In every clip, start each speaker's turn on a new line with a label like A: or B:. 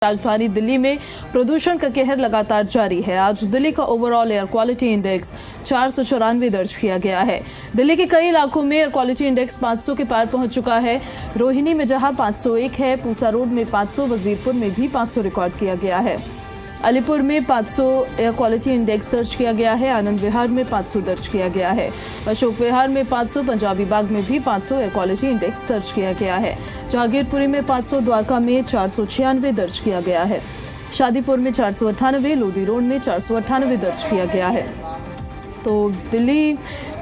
A: राजधानी दिल्ली में प्रदूषण का कहर लगातार जारी है। आज दिल्ली का ओवरऑल एयर क्वालिटी इंडेक्स 494 दर्ज किया गया है। दिल्ली के कई इलाकों में एयर क्वालिटी इंडेक्स 500 के पार पहुंच चुका है। रोहिणी में जहां 501 है, पूसा रोड में 500, वजीरपुर में भी 500 रिकॉर्ड किया गया है। अलीपुर में 500 एयर क्वालिटी इंडेक्स दर्ज किया गया है। आनंद विहार में 500 दर्ज किया गया है। अशोक विहार में 500, पंजाबी बाग में भी 500 एयर क्वालिटी इंडेक्स दर्ज किया गया है। जहांगीरपुरी में 500, द्वारका में 496 दर्ज किया गया है। शादीपुर में 498, लोधी रोड में 498 दर्ज किया गया है। तो दिल्ली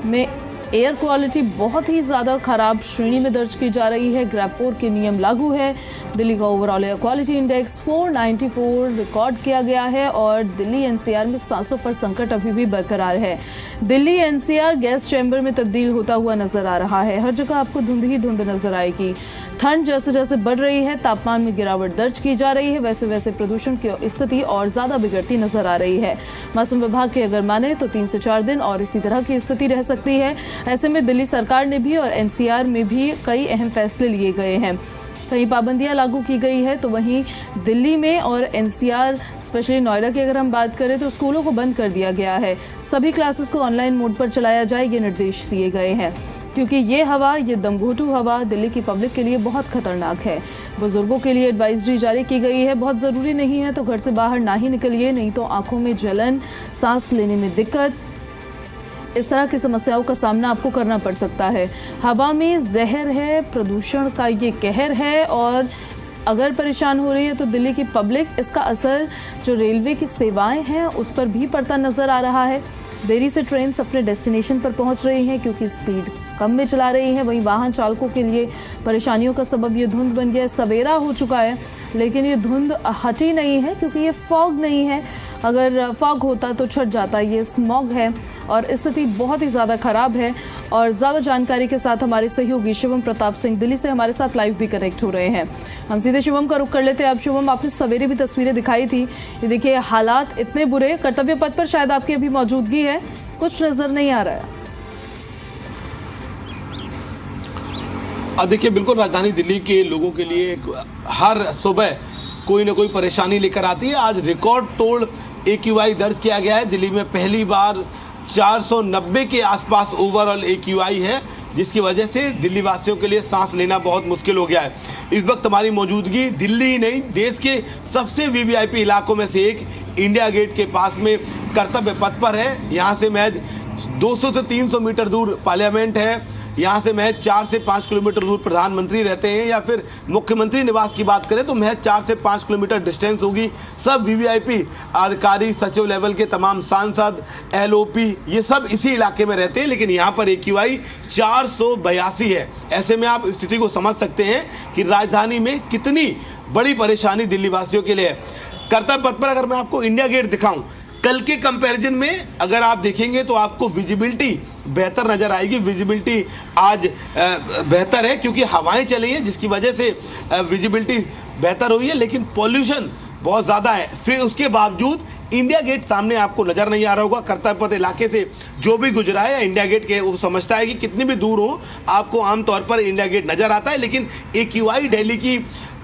A: में एयर क्वालिटी बहुत ही ज़्यादा खराब श्रेणी में दर्ज की जा रही है। ग्रेड 4 के नियम लागू है। दिल्ली का overall air quality index 494 record किया गया है और दिल्ली एनसीआर में सांसों पर संकट अभी भी बरकरार है। दिल्ली एनसीआर गैस चैम्बर में तब्दील होता हुआ नजर आ रहा है। हर जगह आपको धुंध ही धुंध नजर आएगी। ठंड जैसे जैसे बढ़ रही है, तापमान में गिरावट दर्ज की जा रही है, वैसे वैसे प्रदूषण की स्थिति और ज्यादा बिगड़ती नजर आ रही है। मौसम विभाग के अगर माने तो 3 से 4 दिन और इसी तरह की स्थिति रह सकती है। ऐसे में दिल्ली सरकार ने भी और एनसीआर में भी कई अहम फैसले लिए गए हैं। कहीं पाबंदियां लागू की गई है तो वहीं दिल्ली में और एनसीआर स्पेशली नोएडा की अगर हम बात करें तो स्कूलों को बंद कर दिया गया है। सभी क्लासेस को ऑनलाइन मोड पर चलाया जाए, ये निर्देश दिए गए हैं, क्योंकि ये हवा, ये दमघोटू हवा दिल्ली की पब्लिक के लिए बहुत खतरनाक है। बुजुर्गों के लिए एडवाइजरी जारी की गई है। बहुत ज़रूरी नहीं है तो घर से बाहर ना ही निकलिए, नहीं तो आंखों में जलन, सांस लेने में दिक्कत, इस तरह की समस्याओं का सामना आपको करना पड़ सकता है। हवा में जहर है, प्रदूषण का ये कहर है और अगर परेशान हो रही है तो दिल्ली की पब्लिक, इसका असर जो रेलवे की सेवाएं हैं उस पर भी पड़ता नजर आ रहा है। देरी से ट्रेन अपने डेस्टिनेशन पर पहुंच रही हैं क्योंकि स्पीड कम में चला रही हैं। वहीं वाहन चालकों के लिए परेशानियों का सबब ये धुंध बन गया है। सवेरा हो चुका है लेकिन ये धुंध हटी नहीं है क्योंकि ये फॉग नहीं है। अगर फॉग होता तो छट जाता, ये स्मॉग है और स्थिति बहुत ही ज़्यादा ख़राब है। और ज़्यादा जानकारी के साथ हमारे सहयोगी शिवम प्रताप सिंह दिल्ली से हमारे साथ लाइव भी कनेक्ट हो रहे हैं। हम सीधे शिवम का रुख कर लेते हैं। अब शिवम, आपने सवेरे भी तस्वीरें दिखाई थी, ये देखिए हालात इतने बुरे, कर्तव्य पथ पर शायद आपकी अभी मौजूदगी है, कुछ नज़र नहीं आ रहा है।
B: देखिए, बिल्कुल राजधानी दिल्ली के लोगों के लिए हर सुबह कोई ना कोई परेशानी लेकर आती है। आज रिकॉर्ड तोड़ AQI दर्ज किया गया है। दिल्ली में पहली बार 490 के आसपास ओवरऑल AQI है, जिसकी वजह से दिल्ली वासियों के लिए सांस लेना बहुत मुश्किल हो गया है। इस वक्त हमारी मौजूदगी दिल्ली ही नहीं, देश के सबसे VVIP इलाकों में से एक इंडिया गेट के पास में कर्तव्य पथ पर है। यहाँ से महज 200 से 300 मीटर दूर पार्लियामेंट है। यहाँ से महज 4 से 5 किलोमीटर दूर प्रधानमंत्री रहते हैं, या फिर मुख्यमंत्री निवास की बात करें तो महज 4 से 5 किलोमीटर डिस्टेंस होगी। सब VVIP अधिकारी, सचिव लेवल के तमाम सांसद, LOP, ये सब इसी इलाके में रहते हैं। लेकिन यहाँ पर AQI 482 है। ऐसे में आप स्थिति को समझ सकते हैं कि राजधानी में कितनी बड़ी परेशानी दिल्ली वासियों के लिए है। कर्तव्य पथ पर अगर मैं आपको इंडिया गेट दिखाऊं, कल के कंपैरिजन में अगर आप देखेंगे तो आपको विजिबिलिटी बेहतर नजर आएगी। विजिबिलिटी आज बेहतर है क्योंकि हवाएं चली हैं, जिसकी वजह से विजिबिलिटी बेहतर हुई है, लेकिन पॉल्यूशन बहुत ज़्यादा है। फिर उसके बावजूद इंडिया गेट सामने आपको नजर नहीं आ रहा होगा। कर्तव्य पथ इलाके से जो भी गुजरा है या इंडिया गेट के, वो समझता है कि कितनी भी दूर हो आपको आमतौर पर इंडिया गेट नजर आता है। लेकिन AQI दिल्ली की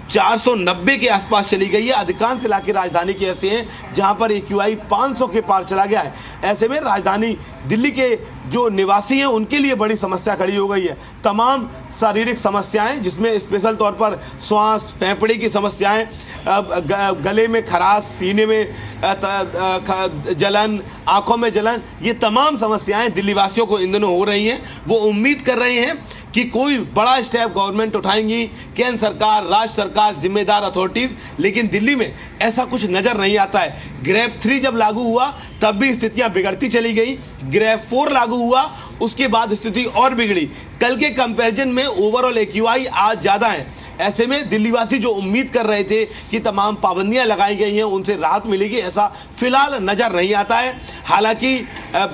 B: 490 के आसपास चली गई है। अधिकांश इलाके राजधानी के ऐसे हैं जहां पर AQI 500 के पार चला गया है। ऐसे में राजधानी दिल्ली के जो निवासी हैं उनके लिए बड़ी समस्या खड़ी हो गई है। तमाम शारीरिक समस्याएं, जिसमें स्पेशल तौर पर श्वास, फेफड़े की समस्याएं, गले में खराश, सीने में जलन, आंखों में जलन, ये तमाम समस्याएं दिल्ली वासियों को इन दिनों हो रही हैं। वो उम्मीद कर रहे हैं कि कोई बड़ा स्टेप गवर्नमेंट उठाएंगी, केंद्र सरकार, राज्य सरकार, जिम्मेदार अथॉरिटीज, लेकिन दिल्ली में ऐसा कुछ नजर नहीं आता है। ग्रेड 3 जब लागू हुआ तब भी स्थितियां बिगड़ती चली गई। ग्रेड 4 लागू हुआ, उसके बाद स्थिति और बिगड़ी। कल के कंपैरिजन में ओवरऑल AQI आज ज़्यादा है। ऐसे में दिल्लीवासी जो उम्मीद कर रहे थे कि तमाम पाबंदियां लगाई गई हैं उनसे राहत मिलेगी, ऐसा फिलहाल नजर नहीं आता है। हालांकि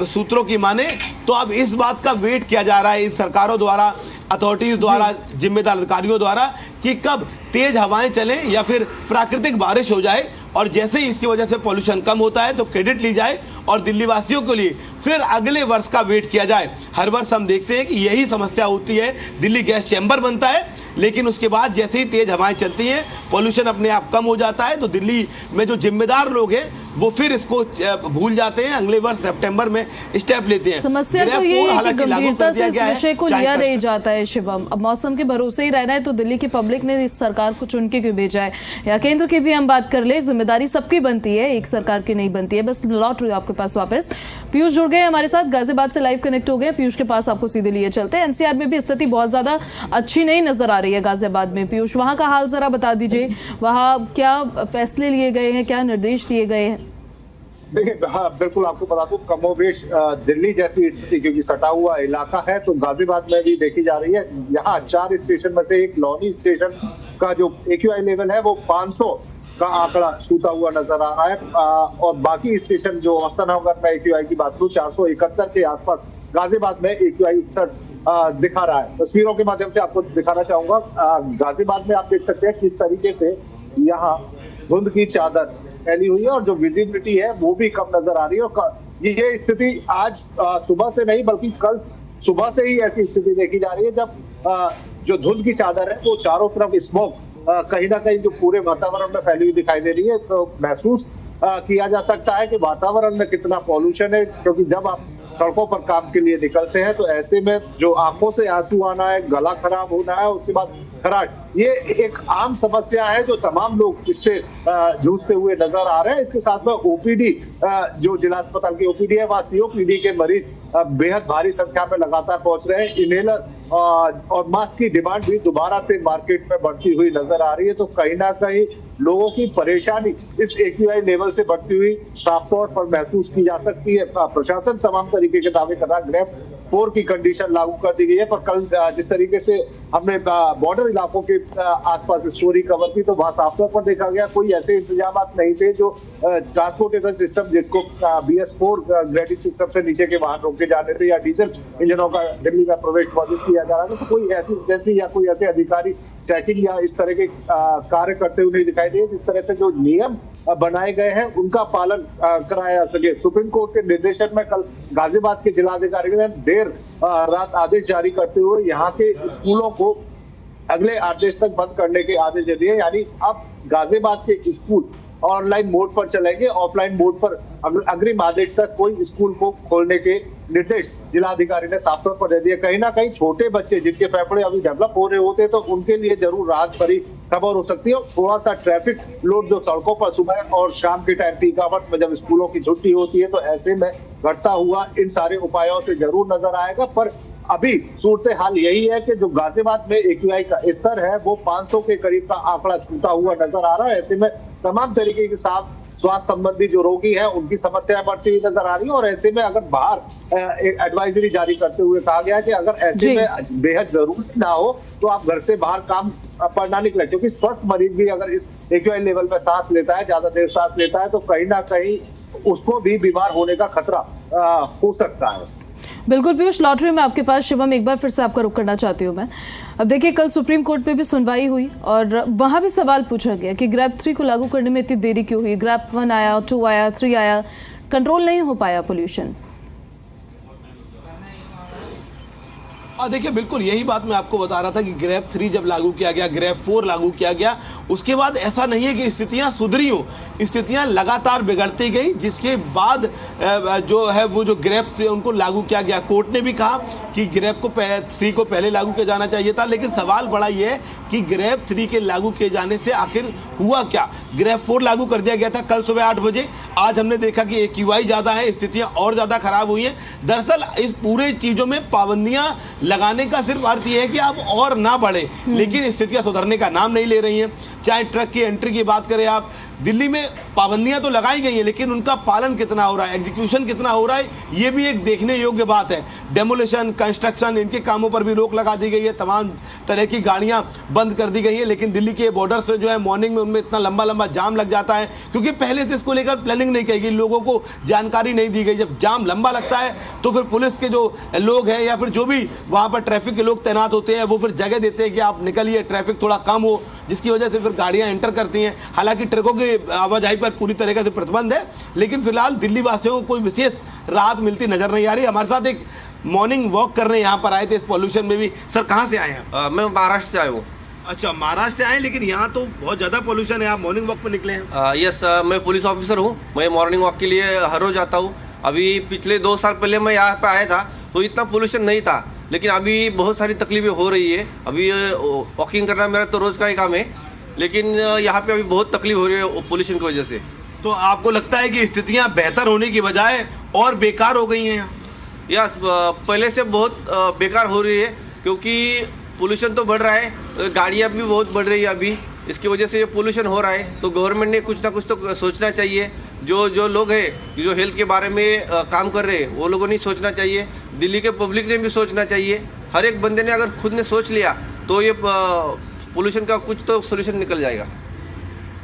B: सूत्रों की माने तो अब इस बात का वेट किया जा रहा है इन सरकारों द्वारा, अथॉरिटीज द्वारा, जिम्मेदार अधिकारियों द्वारा, कि कब तेज हवाएं चलें या फिर प्राकृतिक बारिश हो जाए और जैसे ही इसकी वजह से पॉल्यूशन कम होता है तो क्रेडिट ली जाए और दिल्ली वासियों के लिए फिर अगले वर्ष का वेट किया जाए। हर वर्ष हम देखते हैं कि यही समस्या होती है। दिल्ली गैस चैम्बर बनता है लेकिन उसके बाद जैसे ही तेज हवाएं चलती हैं, पॉल्यूशन अपने आप कम हो जाता है, तो दिल्ली में जो जिम्मेदार लोग हैं वो फिर इसको भूल जाते हैं, अगले वर्ष सितंबर में स्टेप लेते हैं।
A: समस्या तो ये है कि गंभीरता से इस विषय को लिया नहीं जाता है। शिवम, अब मौसम के भरोसे ही रहना है तो दिल्ली की पब्लिक ने इस सरकार को चुन के क्यों भेजा है? या केंद्र की भी हम बात कर ले, जिम्मेदारी सबकी बनती है, एक सरकार की नहीं बनती है। बस लौट रही आपके पास वापस। पीयूष जुड़ गए हमारे साथ, गाजियाबाद से लाइव कनेक्ट हो गए। पीयूष के पास आपको सीधे लिए चलते हैं। एनसीआर में भी स्थिति बहुत ज्यादा अच्छी नहीं नजर आ रही है गाजियाबाद में। पीयूष, वहां का हाल जरा बता दीजिए, वहां क्या फैसले लिए गए हैं, क्या निर्देश दिए गए हैं?
C: देखिए, हाँ बिल्कुल, आपको बता दूं कमोबेश दिल्ली जैसी स्थिति, क्योंकि सटा हुआ इलाका है, तो गाजियाबाद में भी देखी जा रही है। यहाँ 4 स्टेशन में से एक लौनी स्टेशन का जो AQI लेवल है वो 500 का आंकड़ा छूता हुआ नजर आ रहा है, और बाकी स्टेशन जो औसतन अगर मैं AQI की बात करूं 471 के आसपास गाजियाबाद में AQI स्तर दिखा रहा है। तस्वीरों के माध्यम से आपको दिखाना चाहूंगा। गाजियाबाद में आप देख सकते हैं किस तरीके से यहाँ धुंध की चादर फैली हुई है और जो विजिबिलिटी है वो भी कम नजर आ रही है। और ये स्थिति आज सुबह से नहीं बल्कि कल सुबह से ही ऐसी स्थिति देखी जा रही है, जब जो धुंध की चादर है वो चारों तरफ स्मोक कहीं ना कहीं जो पूरे वातावरण में फैली हुई दिखाई दे रही है। तो महसूस किया जा सकता है कि वातावरण में कितना पॉल्यूशन है, क्योंकि जब आप सड़कों पर काम के लिए निकलते हैं तो ऐसे में जो आंखों से आंसू आना है, गला खराब होना है, उसके बाद खराश, ये एक आम समस्या है जो तमाम लोग इससे जूझते हुए नजर आ रहे हैं। इसके साथ में OPD, जो जिला अस्पताल की OPD है, वहाँ COPD के मरीज बेहद भारी संख्या में लगातार पहुंच रहे हैं। इनहेलर और मास्क की डिमांड भी दोबारा से मार्केट में बढ़ती हुई नजर आ रही है। तो कहीं ना कहीं लोगों की परेशानी इस AQI लेवल से बढ़ती हुई साफ तौर पर महसूस की जा सकती है। प्रशासन तमाम तरीके के दावे कर रहा है। ग्रेफ 4 की कंडीशन लागू कर दी गई है, पर कल जिस तरीके से हमने बॉर्डर इलाकों के आसपास स्टोरी कवर की, तो वहां साफ तौर पर देखा गया कोई ऐसे इंतजाम नहीं थे जो ट्रांसपोर्टेशन सिस्टम, जिसको BS4 ग्रेडिंग सिस्टम से नीचे के वाहन रोके जाने थे, या डीजल इंजनों का दिल्ली में प्रवेश बाधित किया जा रहा था, तो कोई ऐसी एजेंसी या कोई ऐसे अधिकारी चेकिंग या इस तरह के कार्य करते हुए नहीं दिखाई दिए। जिस तरह से जो नियम बनाए गए हैं उनका पालन कराया जा सके। सुप्रीम कोर्ट के निर्देशन में कल गाजियाबाद के जिलाधिकारी ने देर रात आदेश जारी करते हुए यहाँ के स्कूलों को अगले आदेश तक बंद करने के आदेश दे दिए। यानी अब गाजियाबाद के स्कूल ऑनलाइन मोड पर चलेंगे, ऑफलाइन मोड पर अग्रिम आदेश तक कोई स्कूल को खोलने के निर्देश जिलाधिकारी ने साफ तौर पर दे दिए। कहीं ना कहीं छोटे बच्चे जिनके फेफड़े अभी डेवलप हो रहे होते हैं तो उनके लिए जरूर राहत भरी खबर हो सकती है। थोड़ा सा ट्रैफिक लोड जो सड़कों पर सुबह और शाम के टाइम पीक आवर्स में जब स्कूलों की छुट्टी होती है तो ऐसे में घटता हुआ इन सारे उपायों से जरूर नजर आएगा। पर अभी सूरत हाल यही है कि जो गाजियाबाद में AQI का स्तर है वो 500 के करीब का आंकड़ा छूता हुआ नजर आ रहा है। ऐसे में तमाम तरीके के साथ स्वास्थ्य संबंधी जो रोगी हैं उनकी समस्याएं बढ़ती हुई नजर आ रही है। और ऐसे में अगर बाहर एक एडवाइजरी जारी करते हुए कहा गया कि अगर ऐसे में बेहद जरूरी ना हो तो आप घर से बाहर काम पर ना निकले, क्योंकि स्वस्थ मरीज भी अगर इस AQI लेवल पर सांस लेता है, ज्यादा देर सांस लेता है, तो कहीं ना कहीं उसको भी बीमार होने का खतरा हो सकता है।
A: बिल्कुल पीयूष, लॉटरी में आपके पास। शिवम, एक बार फिर से आपका रुख करना चाहती हूँ मैं। अब देखिए, कल सुप्रीम कोर्ट में भी सुनवाई हुई और वहां भी सवाल पूछा गया कि ग्रैप 3 को लागू करने में इतनी देरी क्यों हुई। ग्रैप 1 आया, 2 आया, 3 आया, कंट्रोल नहीं हो पाया पोल्यूशन।
B: देखिए, बिल्कुल यही बात मैं आपको बता रहा था कि ग्रैप 3 जब लागू किया गया, ग्रैप 4 लागू किया गया, उसके बाद ऐसा नहीं है कि स्थितियां सुधरी हो, स्थितियां लगातार बिगड़ती गई, जिसके बाद जो है वो जो ग्रैप 3 उनको लागू किया गया। कोर्ट ने भी कहा कि ग्रैप 3 को पहले लागू किया जाना चाहिए था, लेकिन सवाल बड़ा ये है कि ग्रैप 3 के लागू किए जाने से आखिर हुआ क्या। ग्रैप 4 लागू कर दिया गया था कल सुबह 8 बजे, आज हमने देखा कि AQI ज़्यादा है, स्थितियाँ और ज़्यादा खराब हुई हैं। दरअसल इस पूरे चीज़ों में पाबंदियाँ लगाने का सिर्फ अर्थ ये है कि आप और ना बढ़े, लेकिन स्थितियाँ सुधरने का नाम नहीं ले रही हैं। चाहे ट्रक की एंट्री की बात करें आप, दिल्ली में पाबंदियां तो लगाई गई हैं, लेकिन उनका पालन कितना हो रहा है, एग्जीक्यूशन कितना हो रहा है, ये भी एक देखने योग्य बात है। डेमोलिशन, कंस्ट्रक्शन, इनके कामों पर भी रोक लगा दी गई है, तमाम तरह की गाड़ियां बंद कर दी गई है। लेकिन दिल्ली के बॉर्डर से जो है मॉर्निंग में उनमें इतना लंबा लंबा जाम लग जाता है, क्योंकि पहले से इसको लेकर प्लानिंग नहीं की गई, लोगों को जानकारी नहीं दी गई। जब जाम लंबा लगता है तो फिर पुलिस के जो लोग हैं या फिर जो भी वहाँ पर ट्रैफिक के लोग तैनात होते हैं वो फिर जगह देते हैं कि आप निकलिए, ट्रैफिक थोड़ा कम हो, जिसकी वजह से फिर गाड़ियाँ एंटर करती हैं। हालांकि ट्रकों की आवाजाही पर पूरी तरीके से प्रतिबंध है, लेकिन फिलहाल दिल्ली वासियों को कोई विशेष राहत मिलती नजर नहीं आ रही। हमारे साथ एक मॉर्निंग वॉक करने यहाँ पर आए थे इस पॉल्यूशन में भी। सर, कहाँ से आए हैं?
D: मैं महाराष्ट्र से आया हूँ।
B: अच्छा, महाराष्ट्र से आए, लेकिन यहाँ तो बहुत ज्यादा पोल्यूशन है, आप मॉर्निंग वॉक पे निकले हैं।
D: यस, मैं पुलिस ऑफिसर हूँ। मैं मॉर्निंग वॉक के लिए हर रोज आता हूँ। अभी पिछले 2 साल पहले मैं यहाँ पे आया था तो इतना पोल्यूशन नहीं था, लेकिन अभी बहुत सारी तकलीफें हो रही है। अभी वॉकिंग करना मेरा तो रोज का ही काम है, लेकिन यहाँ पे अभी बहुत तकलीफ हो रही है पोल्यूशन की वजह से।
B: तो आपको लगता है कि स्थितियाँ बेहतर होने की बजाय और बेकार हो गई हैं यहाँ?
D: यस, पहले से बहुत बेकार हो रही है, क्योंकि पोल्यूशन तो बढ़ रहा है, गाड़ियाँ भी बहुत बढ़ रही है अभी, इसकी वजह से ये पोल्यूशन हो रहा है। तो गवर्नमेंट ने कुछ ना कुछ तो सोचना चाहिए। जो लोग हैं जो हेल्थ के बारे में काम कर रहे हैं वो लोगों ने सोचना चाहिए, दिल्ली के पब्लिक ने भी सोचना चाहिए। हर एक बंदे ने अगर खुद ने सोच लिया तो ये पोल्यूशन का कुछ तो सोल्यूशन निकल जाएगा।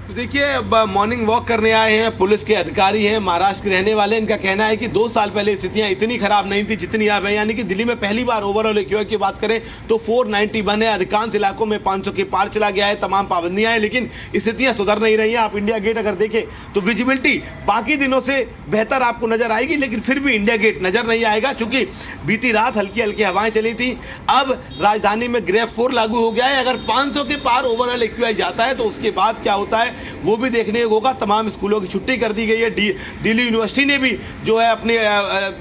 B: तो देखिए, अब मॉर्निंग वॉक करने आए हैं, पुलिस के अधिकारी हैं, महाराष्ट्र के रहने वाले। इनका कहना है कि 2 साल पहले स्थितियां इतनी खराब नहीं थी जितनी अब है। यानी कि दिल्ली में पहली बार ओवरऑल एक्यूआई की बात करें तो 491 है, अधिकांश इलाकों में 500 के पार चला गया है, तमाम पाबंदियां हैं, लेकिन स्थितियां सुधर नहीं रही हैं। आप इंडिया गेट अगर देखें तो विजिबिलिटी बाकी दिनों से बेहतर आपको नजर आएगी, लेकिन फिर भी इंडिया गेट नजर नहीं आएगा, चूंकि बीती रात हल्की हल्की हवाएं चली थी। अब राजधानी में ग्रेफ 4 लागू हो गया है। अगर 500 के पार ओवरऑल एक्यूआई जाता है तो उसके बाद क्या होता है वो भी देखने को होगा। तमाम स्कूलों की छुट्टी कर दी गई है। दिल्ली यूनिवर्सिटी ने भी जो है अपने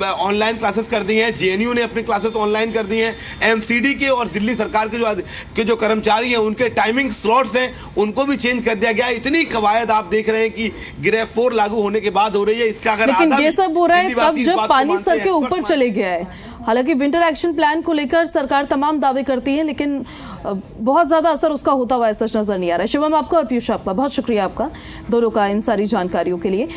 B: ऑनलाइन क्लासेस कर दी हैं, जेएनयू ने अपनी क्लासेस ऑनलाइन कर दी हैं। एमसीडी के और दिल्ली सरकार के जो कर्मचारी हैं उनके टाइमिंग स्लॉट्स हैं उनको भी चेंज कर दिया गया है। इतनी कवायद आप देख रहे हैं कि ग्रेफ 4 लागू होने के बाद हो रही है। इसका अगर
A: लेकिन ये सब हो रहा है तब जब पानी सर के ऊपर चले गया है। हालांकि विंटर एक्शन प्लान को लेकर सरकार तमाम दावे करती है, लेकिन बहुत ज्यादा असर उसका होता हुआ ऐसा नजर नहीं आ रहा है। शिवम आपका और पीयूष आपका बहुत शुक्रिया आपका दोनों का इन सारी जानकारियों के लिए।